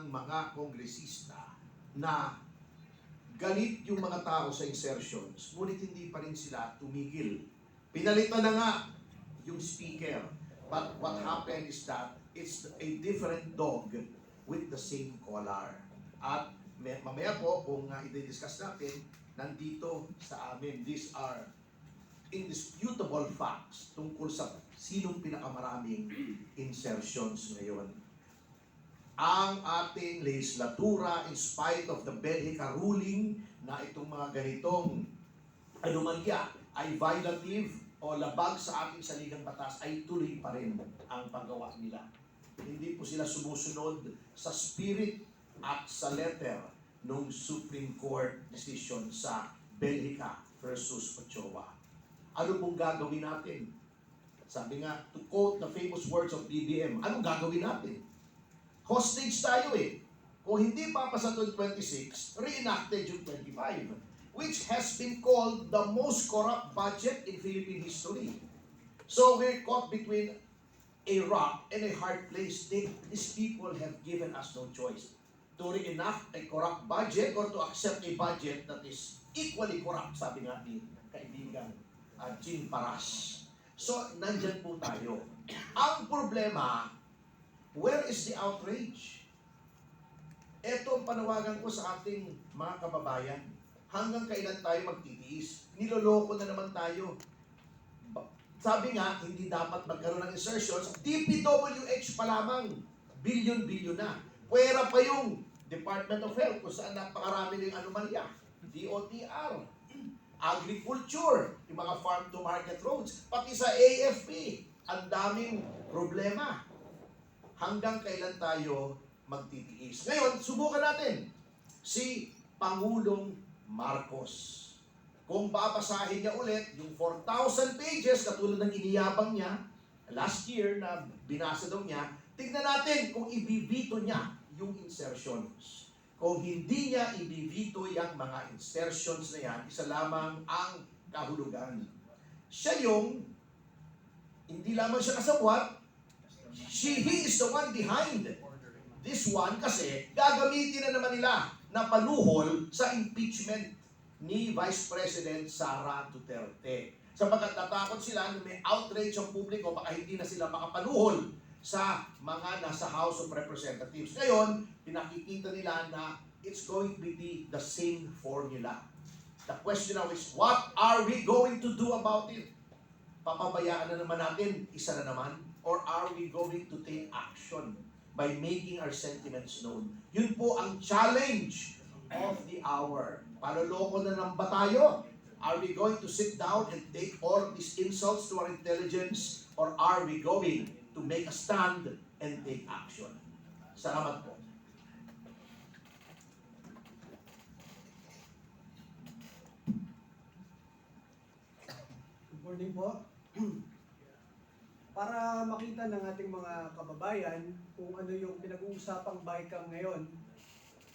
ng mga kongresista na galit yung mga tao sa insertions, ngunit hindi pa rin sila tumigil. Pinalitan na nga yung speaker. But what happened is that it's a different dog with the same collar. At mamaya po, kung i-discuss natin, nandito sa amin, these are indisputable facts tungkol sa sinong pinakamaraming insertions ngayon. Ang ating legislatura, in spite of the Belgica ruling na itong mga ganitong anomalya ay violative o labag sa ating saligang batas, ay tuloy pa rin ang paggawa nila. Hindi po sila sumusunod sa spirit at sa letter ng Supreme Court decision sa Belgica versus Ochoa. Ano pong gagawin natin? Sabi nga, to quote the famous words of BBM, anong gagawin natin? Hostage tayo eh. Kung hindi papasa yung 26, reenacted yung 25, which has been called the most corrupt budget in Philippine history. So we're caught between a rock and a hard place. These people have given us no choice to reenact a corrupt budget or to accept a budget that is equally corrupt, sabi nga ni kaibigan Jean Paras. So, nandyan po tayo. Ang problema, where is the outrage? Ito ang panawagan ko sa ating mga kababayan. Hanggang kailan tayo magtitiis? Niloloko na naman tayo. Sabi nga, hindi dapat magkaroon ng insertions. DPWH pa lamang, bilyon-bilyon na. Pwera pa yung Department of Health kung saan napakarami ng anomalya. DOTR, agriculture, yung mga farm-to-market roads, pati sa AFP, ang daming problema. Hanggang kailan tayo magtitiis? Ngayon, subukan natin si Pangulong Marcos. Kung babasahin niya ulit yung 4,000 pages, katulad ng iniyabang niya last year na binasa daw niya, tignan natin kung ibibito niya yung insertions. Kung hindi niya ibibito yung mga insertions na yan, isa lamang ang kahulugan. Siya yung, hindi lamang siya kasabwat, he is the one behind this one kasi gagamitin na naman nila na panuhol sa impeachment ni Vice President Sara Duterte. Sapagkat natakot sila na may outrage ang publiko, baka hindi na sila makapanuhol sa mga nasa House of Representatives. Ngayon, pinakikita nila na it's going to be the same formula. The question now is, what are we going to do about it? Papabayaan na naman natin, isa na naman? Or are we going to take action by making our sentiments known? Yun po ang challenge of the hour. Paloloko na lang ba tayo? Are we going to sit down and take all these insults to our intelligence? Or are we going to make a stand and take action? Salamat po. Good morning po. Para makita ng ating mga kababayan kung ano yung pinag-uusapang BICAM ngayon,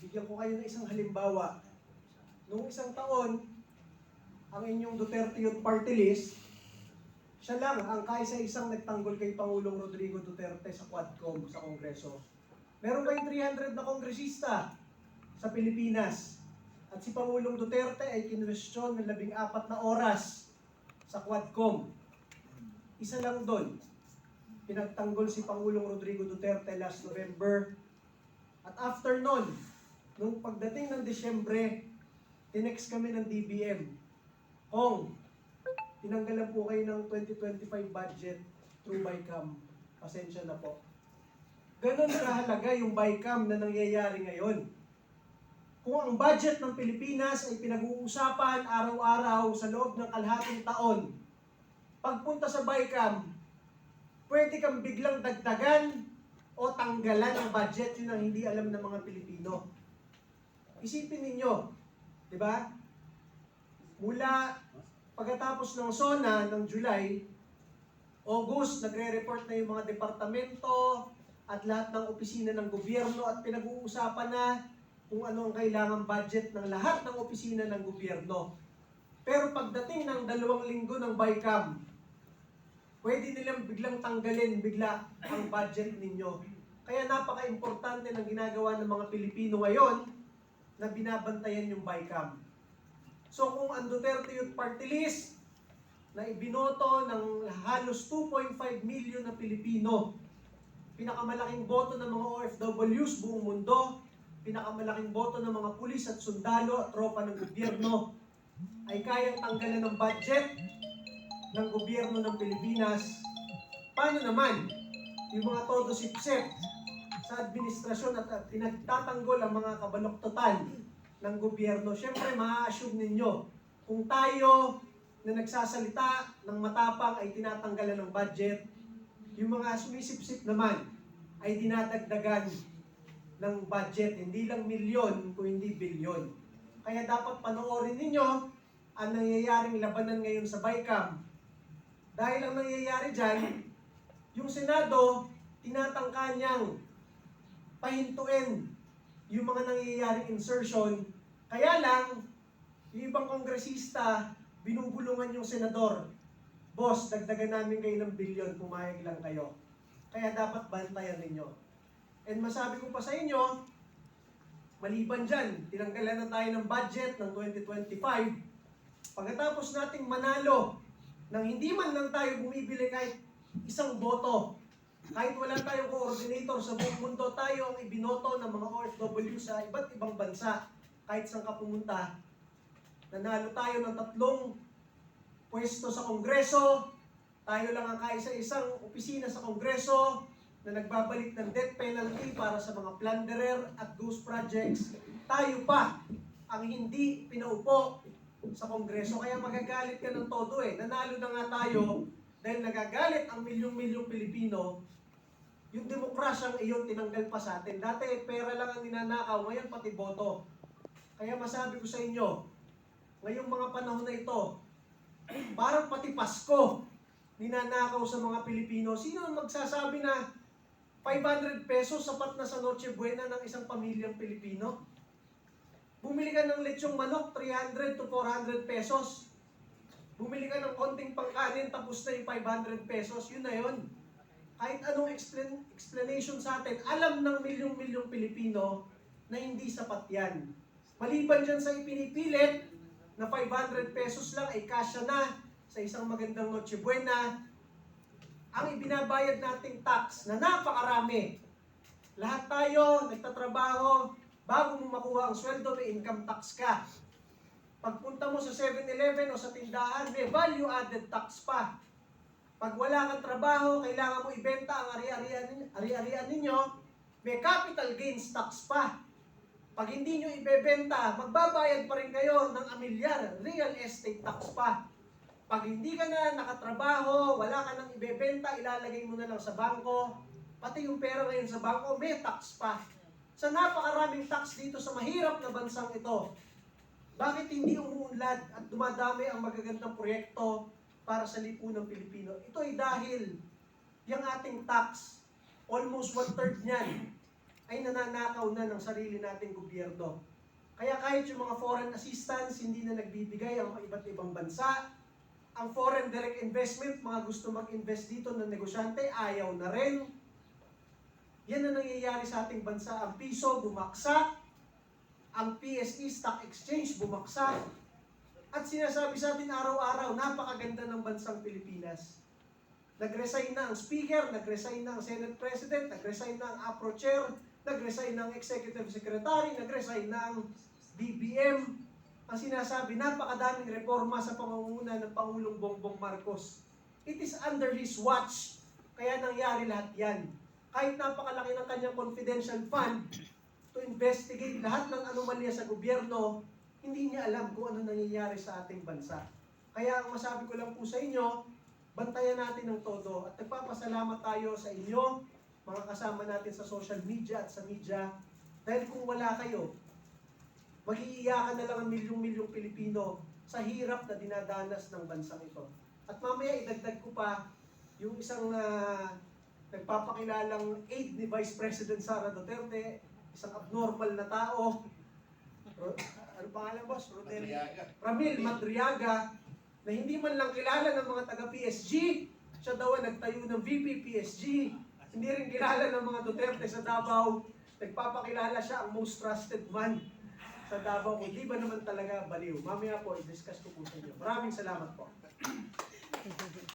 bigyan ko kayo ng isang halimbawa. Noong isang taon, ang inyong Duterte Youth Party List, siya lang ang kaisa-isang nagtanggol kay Pangulong Rodrigo Duterte sa Quadcom sa Kongreso. Meron kayong 300 na kongresista sa Pilipinas. At si Pangulong Duterte ay kinwestiyon ng 14 na oras sa Quadcom. Isa lang doon, pinagtanggol si Pangulong Rodrigo Duterte last November. At after nun, nung pagdating ng Disyembre, tinext kami ng DBM, Kong, tinanggalan po kayo ng 2025 budget through BICAM. Pasensya na po. Ganon kahalaga yung BICAM na nangyayari ngayon. Kung ang budget ng Pilipinas ay pinag-uusapan araw-araw sa loob ng kalahating taon, pagpunta sa BICAM, pwede kang biglang dagdagan o tanggalan ang budget. Yun ang hindi alam ng mga Pilipino. Isipin ninyo, di ba? Mula pagkatapos ng SONA ng July, August, nagre-report na yung mga departamento at lahat ng opisina ng gobyerno at pinag-uusapan na kung ano ang kailangang budget ng lahat ng opisina ng gobyerno. Pero pagdating ng 2 linggo ng BICAM, pwede nilang biglang tanggalin bigla ang budget ninyo. Kaya napaka-importante ng ginagawa ng mga Pilipino ngayon na binabantayan yung BICAM. So kung ang Duterte Youth Party List na ibinoto ng halos 2.5 million na Pilipino, pinakamalaking boto ng mga OFWs buong mundo, pinakamalaking boto ng mga pulis at sundalo at tropa ng gobyerno, ay kayang tanggalan ng budget ng gobyerno ng Pilipinas, paano naman yung mga todo sipsip sa administrasyon at pinagtatanggol ang mga kabaloktotan ng gobyerno? Siyempre, ma-assume ninyo, kung tayo na nagsasalita ng matapang ay tinatanggalan ng budget, yung mga sumisipsip naman ay dinadagdagan ng budget, hindi lang milyon, kung hindi bilyon. Kaya dapat panoorin ninyo ang nangyayaring labanan ngayon sa BICAM. Dahil ang nangyayari dyan, yung Senado, tinatangka niyang pahintuin yung mga nangyayaring insertion. Kaya lang, yung ibang kongresista, binubulungan yung senador. Boss, dagdagan namin kayo ng bilyon, pumayag lang kayo. Kaya dapat bantayan ninyo. And masabi ko pa sa inyo, maliban dyan, tinanggalan na tayo ng budget ng 2025. Pagkatapos nating manalo, nang hindi man lang tayo bumibili kahit isang boto, kahit wala tayong coordinator sa buong mundo, tayo ang ibinoto ng mga OFW sa iba't ibang bansa, kahit saan ka pumunta. Nanalo tayo ng 3 pwesto sa Kongreso, tayo lang ang kaisa-isang opisina sa Kongreso na nagbabalik ng death penalty para sa mga plunderer at ghost projects. Tayo pa ang hindi pinaupo sa Kongreso, kaya magagalit ka ng todo eh. Nanalo na nga tayo dahil nagagalit ang milyong-milyong Pilipino. Yung demokrasyang iyon tinanggal pa sa atin. Dati pera lang ang ninanakaw, ngayon pati boto. Kaya masabi ko sa inyo, ngayong mga panahon na ito, parang pati Pasko ninanakaw sa mga Pilipino. Sino ang magsasabi na 500 pesos sapat na sa Noche Buena ng isang pamilyang Pilipino? Bumili ka ng lechong manok, 300 to 400 pesos. Bumili ka ng konting pangkanin, tapos na yung 500 pesos, yun na yun. Kahit anong explanation sa atin, alam ng milyong-milyong Pilipino na hindi sapat yan. Maliban dyan sa ipinipilit na 500 pesos lang ay kasya na sa isang magandang Noche Buena, ang ibinabayad nating tax na napakarami. Lahat tayo nagtatrabaho, bago mo makuha ang sweldo, may income tax ka. Pagpunta mo sa 7-Eleven o sa tindahan, may value-added tax pa. Pag wala kang trabaho, kailangan mo ibenta ang ari-arian ninyo, may capital gains tax pa. Pag hindi nyo ibebenta, magbabayad pa rin kayo ng amilyar, real estate tax pa. Pag hindi ka na nakatrabaho, wala ka nang ibebenta, ilalagay mo na lang sa bangko, pati yung pera ngayon sa bangko, may tax pa. Sa napakaraming tax dito sa mahirap na bansang ito, bakit hindi umuunlad at dumadami ang magagandang proyekto para sa lipunang Pilipino? Ito ay dahil yung ating tax, almost 1/3 niyan, ay nananakaw na ng sarili nating gobyerno. Kaya kahit yung mga foreign assistance, hindi na nagbibigay ang iba't ibang bansa. Ang foreign direct investment, mga gusto mag-invest dito ng negosyante, ayaw na rin. Yan ang nangyayari sa ating bansa. Ang piso bumaksak, ang PSE Stock Exchange bumaksak, at sinasabi sa atin araw-araw, napakaganda ng bansang Pilipinas. Nag-resign na ang Speaker, nag-resign na ang Senate President, nag-resign na ang APRO Chair, nag-resign na ang Executive Secretary, nag-resign na ang BBM. Ang sinasabi, napakadaming reforma sa pangunguna ng Pangulong Bongbong Marcos. It is under his watch, kaya nangyari lahat yan. Kahit napakalaki ng kanyang confidential fund to investigate lahat ng anomalya sa gobyerno, hindi niya alam kung ano nangyayari sa ating bansa. Kaya ang masabi ko lang po sa inyo, bantayan natin ng todo. At nagpapasalamat tayo sa inyo, mga kasama natin sa social media at sa media. Dahil kung wala kayo, mag-iiyakan na lang ang milyong-milyong Pilipino sa hirap na dinadanas ng bansang ito. At mamaya idagdag ko pa yung isang nagpapakilalang aide ni Vice President Sara Duterte, isang abnormal na tao. Ano pangalan, boss? Ramil Madriaga, na hindi man lang kilala ng mga taga-PSG. Siya daw ang nagtayo ng VP PSG. Hindi rin kilala ng mga Duterte sa Davao. Nagpapakilala siya ang most trusted man sa Davao. Kung di ba naman talaga baliw? Mamaya po, i-discuss ko po sa inyo. Maraming salamat po.